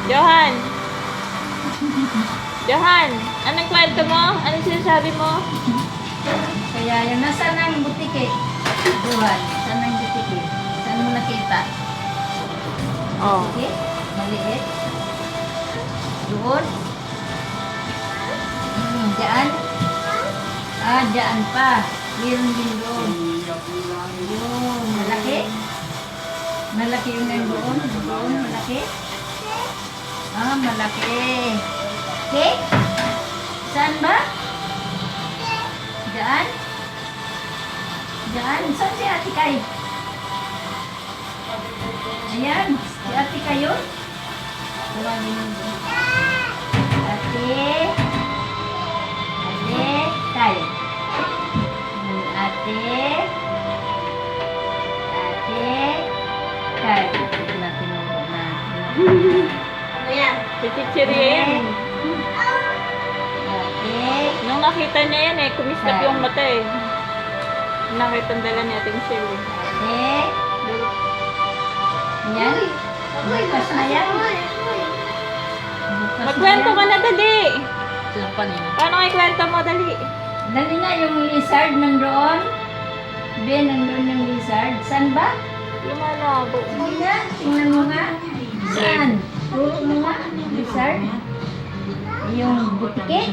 Johan! Johan! Anong kwento mo? Anong sinasabi mo? Kaya yung nasaan ang butike? Duhan, saan ang butike? Saan mo nakita? Oh. Butike? Maliit? Doon? Diyan? Diyan pa. Meron din doon. Yun, malaki? Malaki yung nandoon? Doon, malaki? Malaki. Okay? Saan ba? Diyan? Diyan? Saan si Ate Kay? Ayan, si Ate kayo? Ate. Ate Kay. Ate. Ate Kay. Ito na tinuro na. Ayan. Si Chichirien. Ate. Nung nakita niya yan eh, kumislap yung mata eh. Nakita ang dala ni Ating Shell eh. Ate. Yan. Bukas na yan. Bukas Magkwento na ka yan. na, dali. Silang kanina. Paano kayo kwento mo, dali? Dali na yung lizard nandoon. Ben, nandoon yung lizard. Saan ba? Lumalabo. Hindi nga. Tingnan mo nga. Saan? Turo mo nga. Lizard. Yung butike.